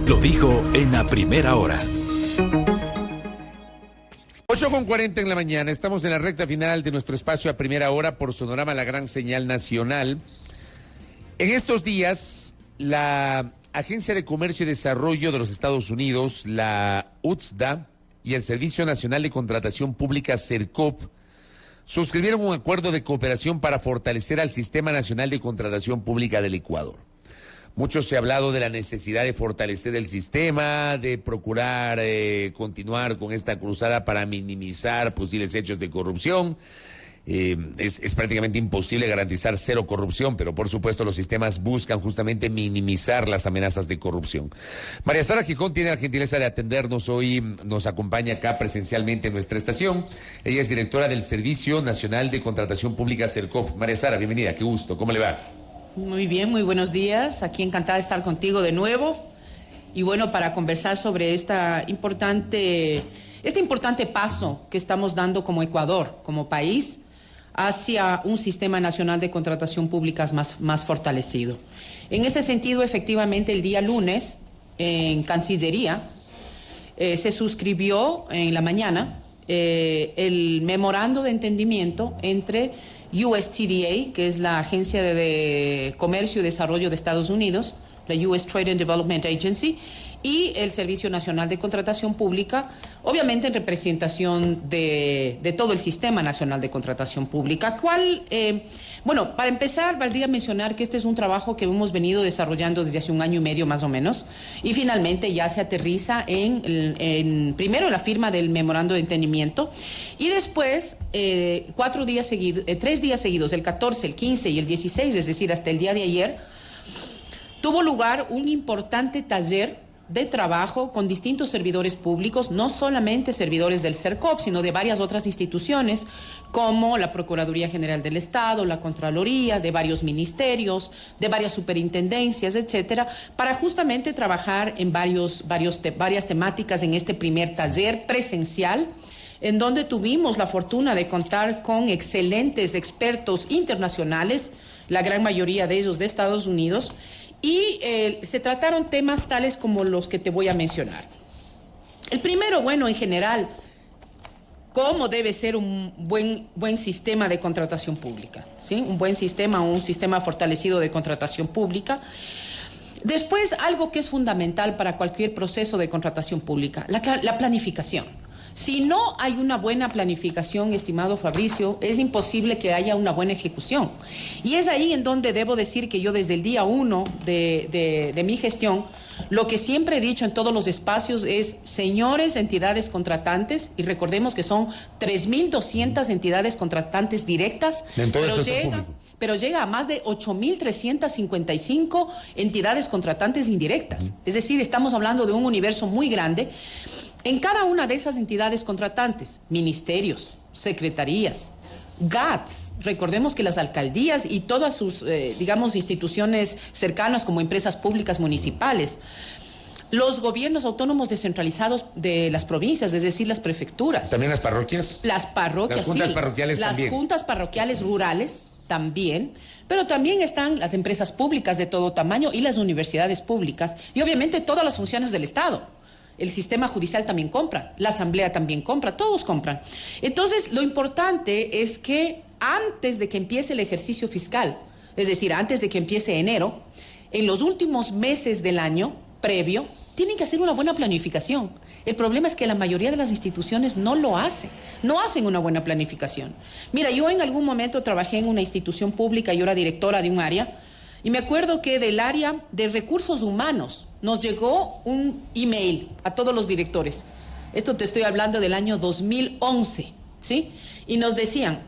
Lo dijo en la primera hora. 8:40 en la mañana, estamos en la recta final de nuestro espacio a primera hora por Sonorama, la gran señal nacional. En estos días, la Agencia de Comercio y Desarrollo de los Estados Unidos, la UTSDA, y el Servicio Nacional de Contratación Pública, SERCOP, suscribieron un acuerdo de cooperación para fortalecer al Sistema Nacional de Contratación Pública del Ecuador. Mucho se ha hablado de la necesidad de fortalecer el sistema, de procurar continuar con esta cruzada para minimizar posibles hechos de corrupción. Es prácticamente imposible garantizar cero corrupción, pero por supuesto los sistemas buscan justamente minimizar las amenazas de corrupción. María Sara Gijón tiene la gentileza de atendernos hoy, nos acompaña acá presencialmente en nuestra estación. Ella es directora del Servicio Nacional de Contratación Pública, SERCOP. María Sara, bienvenida, qué gusto, ¿cómo le va? Muy bien, muy buenos días. Aquí encantada de estar contigo de nuevo. Y bueno, para conversar sobre este importante paso que estamos dando como Ecuador, como país, hacia un sistema nacional de contratación pública más fortalecido. En ese sentido, efectivamente, el día lunes, en Cancillería, se suscribió en la mañana el memorando de entendimiento entre USTDA, que es la Agencia de Comercio y Desarrollo de Estados Unidos, la US Trade and Development Agency, y el Servicio Nacional de Contratación Pública, obviamente en representación de todo el Sistema Nacional de Contratación Pública, bueno, para empezar, valdría mencionar que este es un trabajo que hemos venido desarrollando desde hace 1 año y medio más o menos, y finalmente ya se aterriza primero en la firma del memorando de entendimiento, y después 3 días seguidos, el 14, el 15 y el 16, es decir, hasta el día de ayer, tuvo lugar un importante taller de trabajo con distintos servidores públicos, no solamente servidores del SERCOP, sino de varias otras instituciones, como la Procuraduría General del Estado, la Contraloría, de varios ministerios, de varias superintendencias, etcétera, para justamente trabajar en varias temáticas en este primer taller presencial, en donde tuvimos la fortuna de contar con excelentes expertos internacionales, la gran mayoría de ellos de Estados Unidos, y se trataron temas tales como los que te voy a mencionar. El primero, bueno, en general, cómo debe ser un buen sistema de contratación pública, ¿sí? Un buen sistema, un sistema fortalecido de contratación pública. Después, algo que es fundamental para cualquier proceso de contratación pública, la planificación. Si no hay una buena planificación, estimado Fabricio, es imposible que haya una buena ejecución. Y es ahí en donde debo decir que yo desde el día 1 de mi gestión, lo que siempre he dicho en todos los espacios es, señores entidades contratantes, y recordemos que son 3.200 entidades contratantes directas, pero llega a más de 8.355 entidades contratantes indirectas. Es decir, estamos hablando de un universo muy grande. En cada una de esas entidades contratantes, ministerios, secretarías, GATS, recordemos que las alcaldías y todas sus, instituciones cercanas como empresas públicas municipales, los gobiernos autónomos descentralizados de las provincias, es decir, las prefecturas. ¿También las parroquias? Las parroquias, las juntas parroquiales también. Las juntas parroquiales rurales también, pero también están las empresas públicas de todo tamaño y las universidades públicas y obviamente todas las funciones del Estado. El sistema judicial también compra, la asamblea también compra, todos compran. Entonces, lo importante es que antes de que empiece el ejercicio fiscal, es decir, antes de que empiece enero, en los últimos meses del año previo, tienen que hacer una buena planificación. El problema es que la mayoría de las instituciones no lo hacen, no hacen una buena planificación. Mira, yo en algún momento trabajé en una institución pública, yo era directora de un área, y me acuerdo que del área de recursos humanos nos llegó un email a todos los directores. Esto te estoy hablando del año 2011, ¿sí? Y nos decían,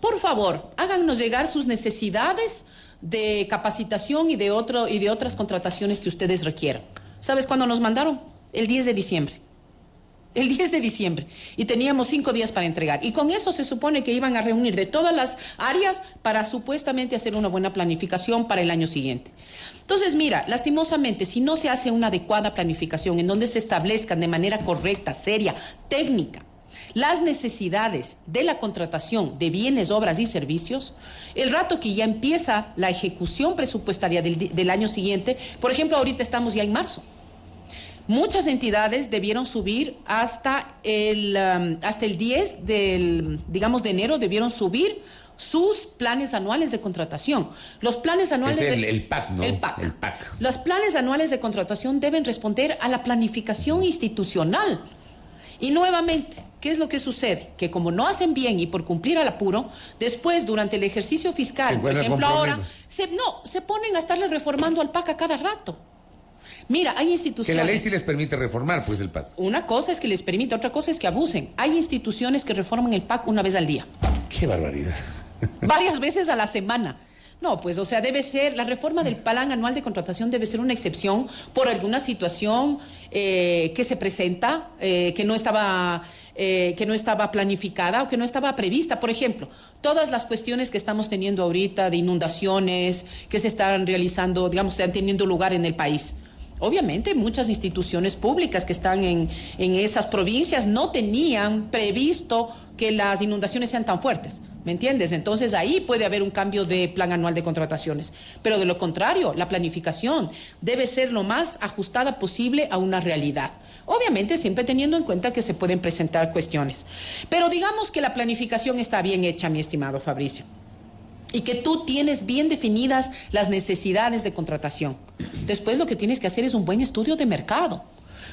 por favor, háganos llegar sus necesidades de capacitación y de otras contrataciones que ustedes requieran. ¿Sabes cuándo nos mandaron? El 10 de diciembre. El 10 de diciembre. Y teníamos 5 días para entregar. Y con eso se supone que iban a reunir de todas las áreas para supuestamente hacer una buena planificación para el año siguiente. Entonces, mira, lastimosamente, si no se hace una adecuada planificación en donde se establezcan de manera correcta, seria, técnica, las necesidades de la contratación de bienes, obras y servicios, el rato que ya empieza la ejecución presupuestaria del año siguiente, por ejemplo, ahorita estamos ya en marzo. Muchas entidades debieron subir hasta el 10 de enero, debieron subir sus planes anuales de contratación. Los planes anuales... Es el PAC, ¿no? El PAC. El PAC. Los planes anuales de contratación deben responder a la planificación institucional. Y nuevamente, ¿qué es lo que sucede? Que como no hacen bien y por cumplir al apuro, después, durante el ejercicio fiscal, por ejemplo, ahora, se ponen a estarle reformando al PAC a cada rato. Mira, hay instituciones... Que la ley sí les permite reformar, pues, el PAC. Una cosa es que les permite, otra cosa es que abusen. Hay instituciones que reforman el PAC una vez al día. ¡Qué barbaridad! Varias veces a la semana. No, pues, o sea, debe ser, la reforma del plan anual de contratación debe ser una excepción por alguna situación que se presenta, que no estaba planificada o que no estaba prevista. Por ejemplo, todas las cuestiones que estamos teniendo ahorita de inundaciones que se están realizando, digamos, están teniendo lugar en el país. Obviamente, muchas instituciones públicas que están en esas provincias no tenían previsto que las inundaciones sean tan fuertes. ¿Me entiendes? Entonces ahí puede haber un cambio de plan anual de contrataciones. Pero de lo contrario, la planificación debe ser lo más ajustada posible a una realidad. Obviamente siempre teniendo en cuenta que se pueden presentar cuestiones. Pero digamos que la planificación está bien hecha, mi estimado Fabricio. Y que tú tienes bien definidas las necesidades de contratación. Después lo que tienes que hacer es un buen estudio de mercado.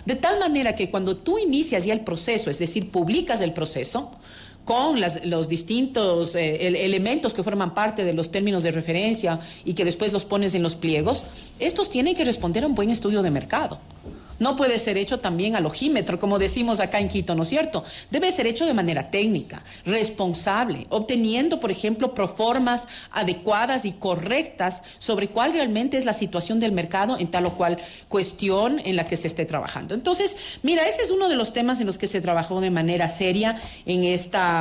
De tal manera que cuando tú inicias ya el proceso, es decir, publicas el proceso, con los distintos elementos que forman parte de los términos de referencia y que después los pones en los pliegos, estos tienen que responder a un buen estudio de mercado. No puede ser hecho también al ojímetro, como decimos acá en Quito, ¿no es cierto? Debe ser hecho de manera técnica, responsable, obteniendo, por ejemplo, proformas adecuadas y correctas sobre cuál realmente es la situación del mercado en tal o cual cuestión en la que se esté trabajando. Entonces, mira, ese es uno de los temas en los que se trabajó de manera seria en este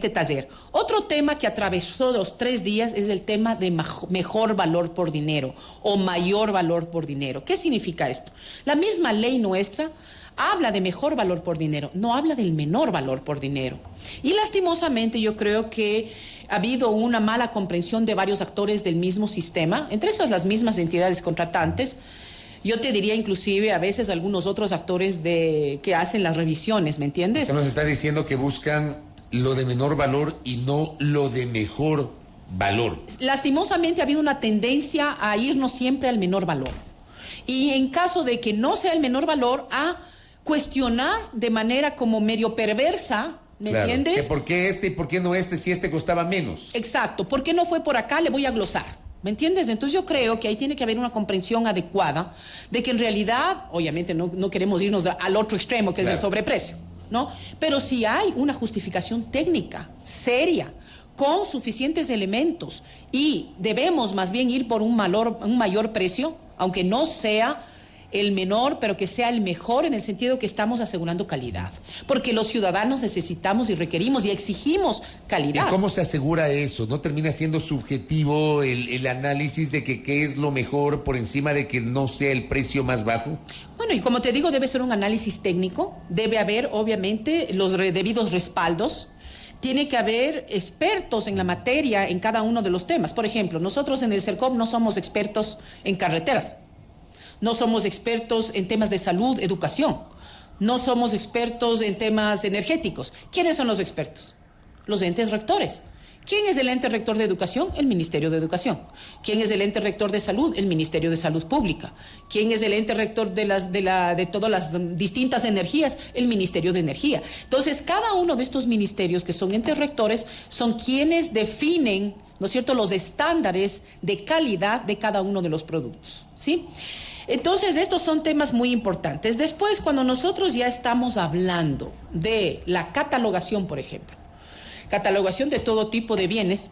taller. Otro tema que atravesó los 3 días es el tema de mejor valor por dinero o mayor valor por dinero. ¿Qué significa esto? La misma ley nuestra habla de mejor valor por dinero, no habla del menor valor por dinero. Y lastimosamente yo creo que ha habido una mala comprensión de varios actores del mismo sistema, entre esas las mismas entidades contratantes. Yo te diría inclusive a veces algunos otros actores que hacen las revisiones, ¿me entiendes? Usted nos está diciendo que buscan lo de menor valor y no lo de mejor valor. Lastimosamente ha habido una tendencia a irnos siempre al menor valor. Y en caso de que no sea el menor valor, a cuestionar de manera como medio perversa, ¿me entiendes? Que ¿por qué este y por qué no este si este costaba menos? Exacto. ¿Por qué no fue por acá? Le voy a glosar. ¿Me entiendes? Entonces yo creo que ahí tiene que haber una comprensión adecuada de que en realidad, obviamente no queremos irnos al otro extremo que es el sobreprecio, ¿no? Pero si hay una justificación técnica, seria, con suficientes elementos y debemos más bien ir por un mayor precio, aunque no sea el menor, pero que sea el mejor en el sentido que estamos asegurando calidad. Porque los ciudadanos necesitamos y requerimos y exigimos calidad. ¿Y cómo se asegura eso? ¿No termina siendo subjetivo el análisis de que qué es lo mejor por encima de que no sea el precio más bajo? Bueno, y como te digo, debe ser un análisis técnico, debe haber obviamente los debidos respaldos. Tiene que haber expertos en la materia en cada uno de los temas. Por ejemplo, nosotros en el CERCOP no somos expertos en carreteras. No somos expertos en temas de salud, educación. No somos expertos en temas energéticos. ¿Quiénes son los expertos? Los entes rectores. ¿Quién es el ente rector de educación? El Ministerio de Educación. ¿Quién es el ente rector de salud? El Ministerio de Salud Pública. ¿Quién es el ente rector de todas las distintas energías? El Ministerio de Energía. Entonces, cada uno de estos ministerios que son entes rectores son quienes definen, ¿no es cierto?, los estándares de calidad de cada uno de los productos, ¿sí? Entonces, estos son temas muy importantes. Después, cuando nosotros ya estamos hablando de la catalogación, por ejemplo, catalogación de todo tipo de bienes,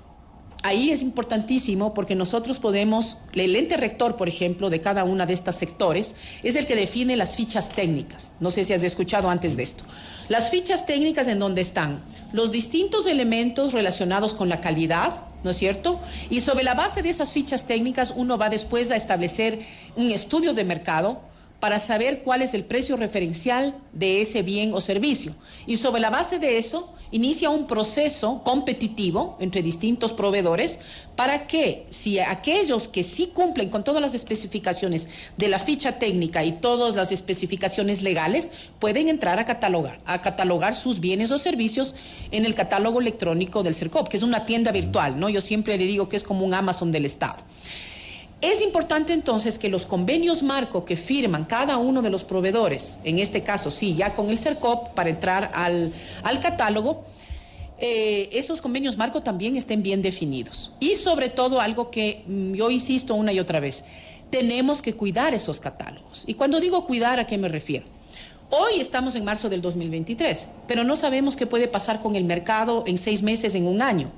ahí es importantísimo porque nosotros podemos, el ente rector, por ejemplo, de cada una de estos sectores, es el que define las fichas técnicas. No sé si has escuchado antes de esto. Las fichas técnicas en donde están los distintos elementos relacionados con la calidad, ¿no es cierto? Y sobre la base de esas fichas técnicas uno va después a establecer un estudio de mercado para saber cuál es el precio referencial de ese bien o servicio. Y sobre la base de eso inicia un proceso competitivo entre distintos proveedores para que si aquellos que sí cumplen con todas las especificaciones de la ficha técnica y todas las especificaciones legales pueden entrar a catalogar sus bienes o servicios en el catálogo electrónico del CERCOP, que es una tienda virtual, ¿no? Yo siempre le digo que es como un Amazon del Estado. Es importante entonces que los convenios marco que firman cada uno de los proveedores, en este caso sí, ya con el CERCOP para entrar al catálogo, esos convenios marco también estén bien definidos. Y sobre todo algo que yo insisto una y otra vez, tenemos que cuidar esos catálogos. Y cuando digo cuidar, ¿a qué me refiero? Hoy estamos en marzo del 2023, pero no sabemos qué puede pasar con el mercado en 6 meses, en un año.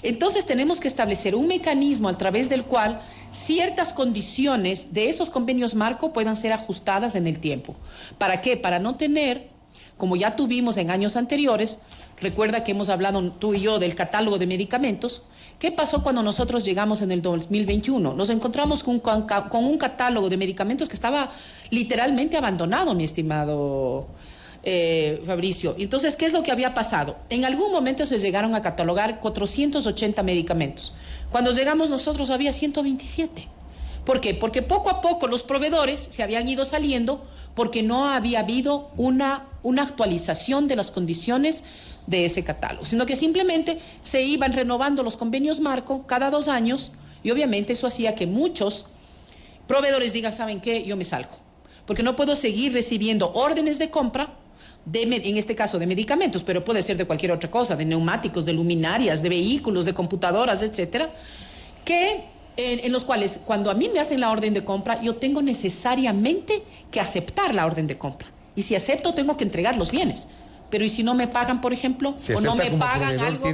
Entonces tenemos que establecer un mecanismo a través del cual ciertas condiciones de esos convenios marco puedan ser ajustadas en el tiempo. ¿Para qué? Para no tener, como ya tuvimos en años anteriores, recuerda que hemos hablado tú y yo del catálogo de medicamentos. ¿Qué pasó cuando nosotros llegamos en el 2021? Nos encontramos con un catálogo de medicamentos que estaba literalmente abandonado, mi estimado Fabricio. Entonces, ¿qué es lo que había pasado? En algún momento se llegaron a catalogar 480 medicamentos. Cuando llegamos nosotros había 127. ¿Por qué? Porque poco a poco los proveedores se habían ido saliendo porque no había habido una actualización de las condiciones de ese catálogo, sino que simplemente se iban renovando los convenios marco cada 2 años y obviamente eso hacía que muchos proveedores digan, ¿saben qué? Yo me salgo, porque no puedo seguir recibiendo órdenes de compra, en este caso de medicamentos, pero puede ser de cualquier otra cosa, de neumáticos, de luminarias, de vehículos, de computadoras, etcétera, en los cuales cuando a mí me hacen la orden de compra, yo tengo necesariamente que aceptar la orden de compra. Y si acepto, tengo que entregar los bienes. Pero ¿y si no me pagan, por ejemplo? Si o no me pagan algo.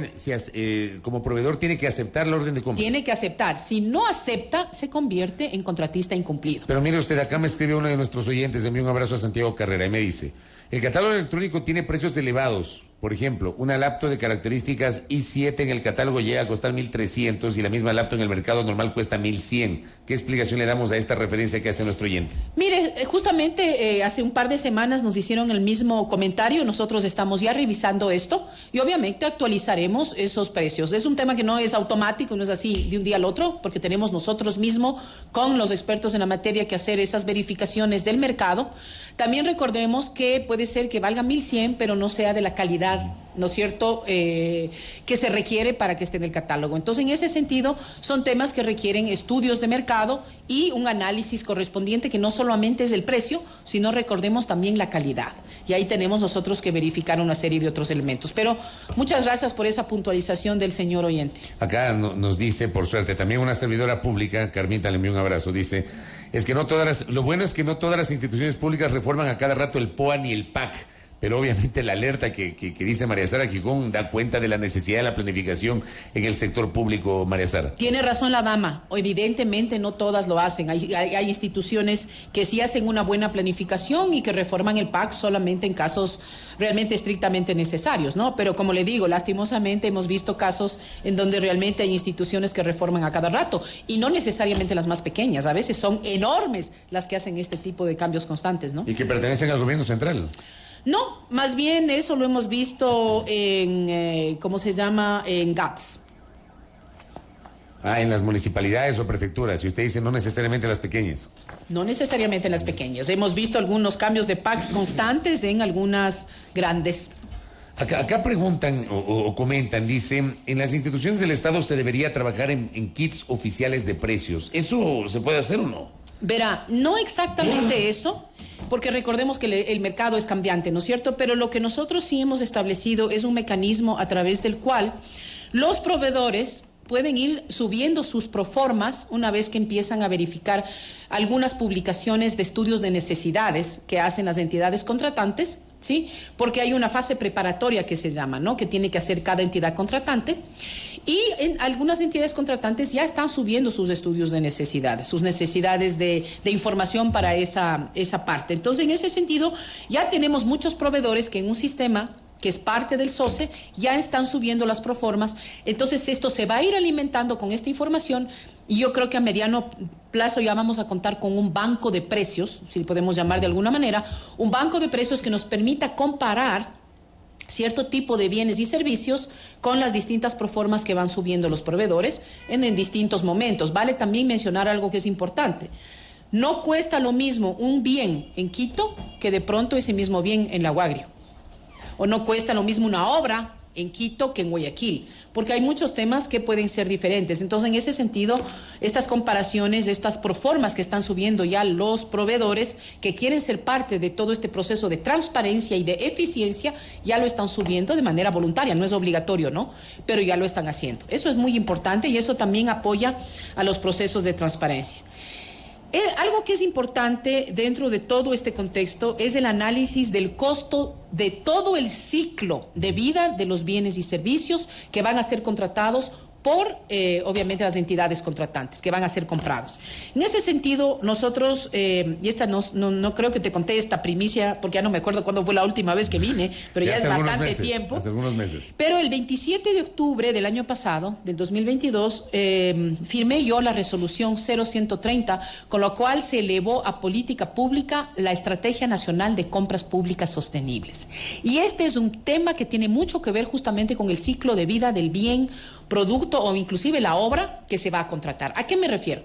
Como proveedor tiene que aceptar la orden de compra. Tiene que aceptar. Si no acepta, se convierte en contratista incumplido. Pero mire usted, acá me escribe uno de nuestros oyentes, envío un abrazo a Santiago Carrera y me dice, el catálogo electrónico tiene precios elevados. Por ejemplo, una laptop de características i7 en el catálogo llega a costar 1.300 y la misma laptop en el mercado normal cuesta 1.100. ¿Qué explicación le damos a esta referencia que hace nuestro oyente? Mire, justamente hace un par de semanas nos hicieron el mismo comentario. Nosotros estamos ya revisando esto y obviamente actualizaremos esos precios. Es un tema que no es automático, no es así de un día al otro, porque tenemos nosotros mismos con los expertos en la materia que hacer esas verificaciones del mercado. También recordemos que puede ser que valga 1.100, pero no sea de la calidad, ¿no es cierto?, que se requiere para que esté en el catálogo. Entonces, en ese sentido, son temas que requieren estudios de mercado y un análisis correspondiente que no solamente es el precio, sino recordemos también la calidad. Y ahí tenemos nosotros que verificar una serie de otros elementos. Pero muchas gracias por esa puntualización del señor oyente. Acá nos dice, por suerte, también una servidora pública, Carmita, le envío un abrazo, dice, lo bueno es que no todas las instituciones públicas reforman a cada rato el POA ni el PAC. Pero obviamente la alerta que dice María Sara Gijón da cuenta de la necesidad de la planificación en el sector público, María Sara. Tiene razón la dama, evidentemente no todas lo hacen. Hay instituciones que sí hacen una buena planificación y que reforman el PAC solamente en casos realmente estrictamente necesarios, ¿no? Pero como le digo, lastimosamente hemos visto casos en donde realmente hay instituciones que reforman a cada rato y no necesariamente las más pequeñas, a veces son enormes las que hacen este tipo de cambios constantes, ¿no? Y que pertenecen al gobierno central. No, más bien eso lo hemos visto en, ¿cómo se llama?, en GATS. En las municipalidades o prefecturas, y usted dice no necesariamente las pequeñas. No necesariamente en las pequeñas. Hemos visto algunos cambios de PACs constantes en algunas grandes. Acá preguntan o comentan, dicen, en las instituciones del Estado se debería trabajar en kits oficiales de precios. ¿Eso se puede hacer o no? Verá, no exactamente eso, porque recordemos que el mercado es cambiante, ¿no es cierto? Pero lo que nosotros sí hemos establecido es un mecanismo a través del cual los proveedores pueden ir subiendo sus proformas una vez que empiezan a verificar algunas publicaciones de estudios de necesidades que hacen las entidades contratantes, ¿sí? Porque hay una fase preparatoria que se llama, ¿no?, que tiene que hacer cada entidad contratante. Y en algunas entidades contratantes ya están subiendo sus estudios de necesidades, sus necesidades de información para esa parte. Entonces, en ese sentido, ya tenemos muchos proveedores que en un sistema que es parte del SOCE, ya están subiendo las proformas. Entonces, esto se va a ir alimentando con esta información y yo creo que a mediano plazo ya vamos a contar con un banco de precios, si podemos llamar de alguna manera, un banco de precios que nos permita comparar cierto tipo de bienes y servicios con las distintas proformas que van subiendo los proveedores en distintos momentos. Vale también mencionar algo que es importante. No cuesta lo mismo un bien en Quito que de pronto ese mismo bien en La Guagrio. O no cuesta lo mismo una obra en Quito que en Guayaquil, porque hay muchos temas que pueden ser diferentes. Entonces, en ese sentido, estas comparaciones, estas proformas que están subiendo ya los proveedores que quieren ser parte de todo este proceso de transparencia y de eficiencia, ya lo están subiendo de manera voluntaria, no es obligatorio, ¿no? Pero ya lo están haciendo. Eso es muy importante y eso también apoya a los procesos de transparencia. Algo que es importante dentro de todo este contexto es el análisis del costo de todo el ciclo de vida de los bienes y servicios que van a ser contratados por, obviamente, las entidades contratantes, que van a ser comprados. En ese sentido, nosotros, y esta no creo que te conté esta primicia, porque ya no me acuerdo cuándo fue la última vez que vine, pero ya es bastante tiempo. Hace algunos meses. Pero el 27 de octubre del año pasado, del 2022, firmé yo la resolución 0130, con lo cual se elevó a política pública la Estrategia Nacional de Compras Públicas Sostenibles. Y este es un tema que tiene mucho que ver justamente con el ciclo de vida del bien, producto o inclusive la obra que se va a contratar. ¿A qué me refiero?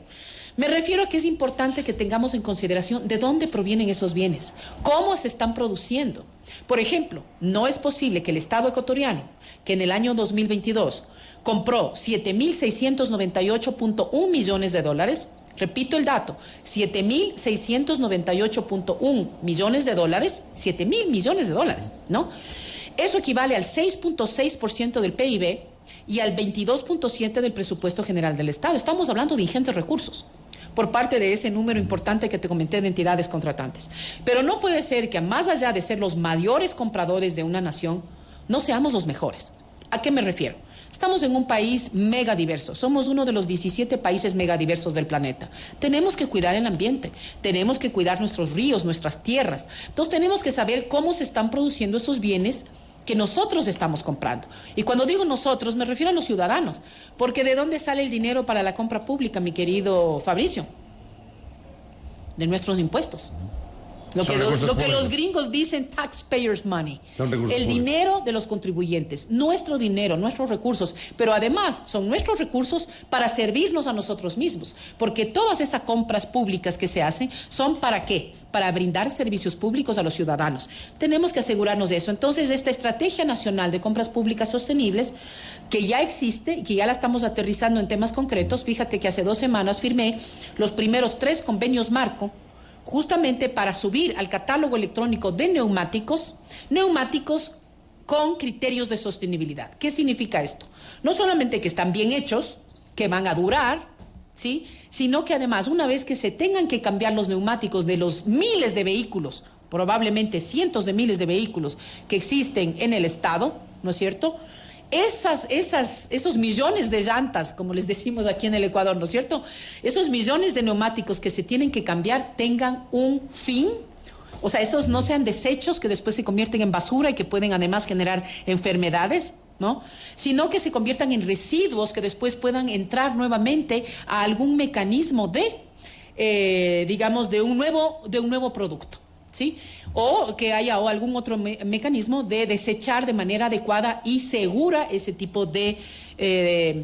Me refiero a que es importante que tengamos en consideración de dónde provienen esos bienes, cómo se están produciendo. Por ejemplo, no es posible que el Estado ecuatoriano, que en el año 2022 compró 7.698.1 millones de dólares, repito el dato, 7.698.1 millones de dólares, 7.000 millones de dólares, ¿no? Eso equivale al 6.6% del PIB y al 22.7% del presupuesto general del Estado. Estamos hablando de ingentes recursos por parte de ese número importante que te comenté de entidades contratantes. Pero no puede ser que, más allá de ser los mayores compradores de una nación, no seamos los mejores. ¿A qué me refiero? Estamos en un país megadiverso. Somos uno de los 17 países megadiversos del planeta. Tenemos que cuidar el ambiente, tenemos que cuidar nuestros ríos, nuestras tierras. Entonces tenemos que saber cómo se están produciendo esos bienes que nosotros estamos comprando. Y cuando digo nosotros, me refiero a los ciudadanos, porque ¿de dónde sale el dinero para la compra pública, mi querido Fabricio? De nuestros impuestos. Lo que los gringos dicen taxpayers' money. El dinero de los contribuyentes, nuestro dinero, nuestros recursos, pero además son nuestros recursos para servirnos a nosotros mismos, porque todas esas compras públicas que se hacen son ¿para qué? Para brindar servicios públicos a los ciudadanos. Tenemos que asegurarnos de eso. Entonces, esta Estrategia Nacional de Compras Públicas Sostenibles, que ya existe y que ya la estamos aterrizando en temas concretos, fíjate que hace 2 semanas firmé los primeros 3 convenios marco, justamente para subir al catálogo electrónico de neumáticos con criterios de sostenibilidad. ¿Qué significa esto? No solamente que están bien hechos, que van a durar, ¿sí?, sino que además, una vez que se tengan que cambiar los neumáticos de los miles de vehículos, probablemente cientos de miles de vehículos que existen en el Estado, ¿no es cierto?, esos millones de llantas, como les decimos aquí en el Ecuador, ¿no es cierto?, esos millones de neumáticos que se tienen que cambiar tengan un fin. O sea, esos no sean desechos que después se convierten en basura y que pueden además generar enfermedades, ¿no?, sino que se conviertan en residuos que después puedan entrar nuevamente a algún mecanismo de, digamos, de un nuevo producto, ¿sí? O que haya algún otro mecanismo de desechar de manera adecuada y segura ese tipo de,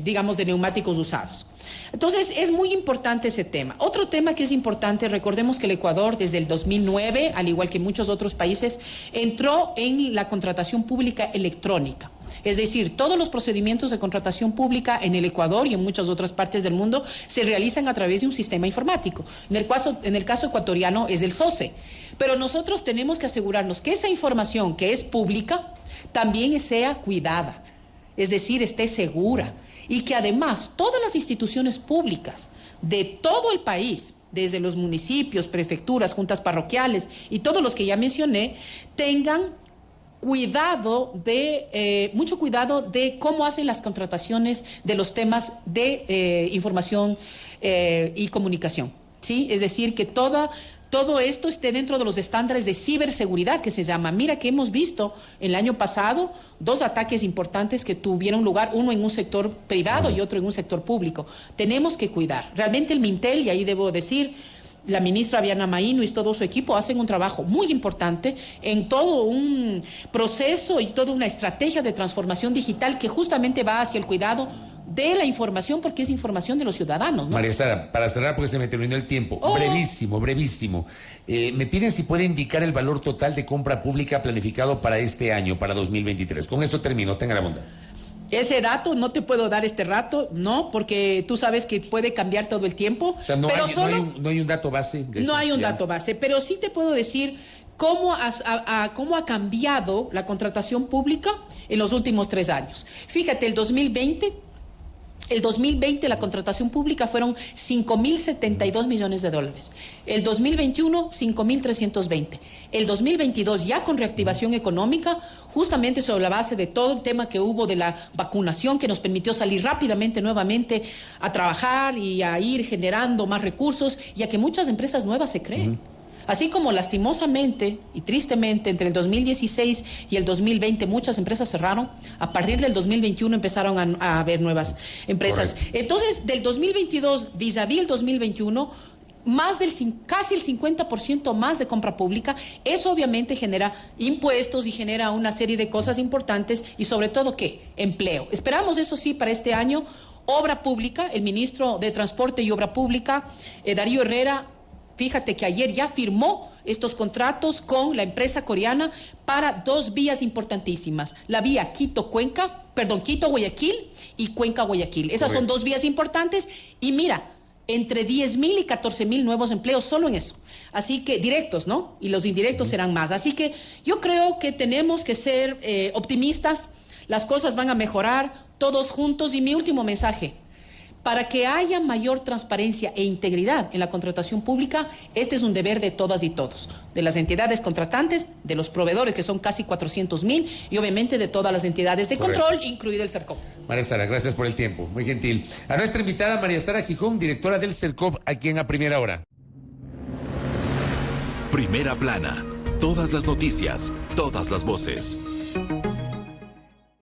digamos, de neumáticos usados. Entonces, es muy importante ese tema. Otro tema que es importante, recordemos que el Ecuador desde el 2009, al igual que muchos otros países, entró en la contratación pública electrónica. Es decir, todos los procedimientos de contratación pública en el Ecuador y en muchas otras partes del mundo se realizan a través de un sistema informático. En el caso ecuatoriano es el SOCE. Pero nosotros tenemos que asegurarnos que esa información que es pública también sea cuidada, es decir, esté segura. Y que además todas las instituciones públicas de todo el país, desde los municipios, prefecturas, juntas parroquiales y todos los que ya mencioné, tengan mucho cuidado de cómo hacen las contrataciones de los temas de información y comunicación, ¿sí? Es decir, que todo esto esté dentro de los estándares de ciberseguridad que se llama. Mira que hemos visto el año pasado 2 ataques importantes que tuvieron lugar, uno en un sector privado y otro en un sector público. Tenemos que cuidar. Realmente el Mintel, y ahí debo decir, la ministra Viana Maíno y todo su equipo hacen un trabajo muy importante en todo un proceso y toda una estrategia de transformación digital que justamente va hacia el cuidado de la información, porque es información de los ciudadanos, ¿no? María Sara, para cerrar, porque se me terminó el tiempo. Brevísimo, brevísimo. Me piden si puede indicar el valor total de compra pública planificado para este año, para 2023. Con eso termino, tenga la bondad. Ese dato no te puedo dar este rato, no, porque tú sabes que puede cambiar todo el tiempo. O sea, no hay un dato base de eso. No hay un dato base, pero sí te puedo decir cómo ha cambiado la contratación pública en los últimos 3 años. Fíjate, el 2020 la contratación pública fueron 5.072 millones de dólares. El 2021, 5.320. El 2022, ya con reactivación económica, justamente sobre la base de todo el tema que hubo de la vacunación, que nos permitió salir rápidamente nuevamente a trabajar y a ir generando más recursos y a que muchas empresas nuevas se creen. Así como lastimosamente y tristemente entre el 2016 y el 2020 muchas empresas cerraron, a partir del 2021 empezaron a haber nuevas empresas. Correcto. Entonces, del 2022 vis-a-vis el 2021, casi el 50% más de compra pública. Eso obviamente genera impuestos y genera una serie de cosas importantes y sobre todo, ¿qué? Empleo. Esperamos, eso sí, para este año, obra pública. El ministro de Transporte y Obra Pública, Darío Herrera, fíjate que ayer ya firmó estos contratos con la empresa coreana para 2 vías importantísimas. La vía Quito-Guayaquil y Cuenca-Guayaquil. Esas son 2 vías importantes y mira, entre 10.000 y 14.000 nuevos empleos solo en eso. Así que directos, ¿no? Y los indirectos serán más. Así que yo creo que tenemos que ser optimistas. Las cosas van a mejorar todos juntos. Y mi último mensaje: para que haya mayor transparencia e integridad en la contratación pública, este es un deber de todas y todos, de las entidades contratantes, de los proveedores, que son casi 400.000, y obviamente de todas las entidades de control, incluido el CERCOP. María Sara, gracias por el tiempo, muy gentil. A nuestra invitada María Sara Gijón, directora del CERCOP, aquí en A Primera Hora. Primera Plana, todas las noticias, todas las voces.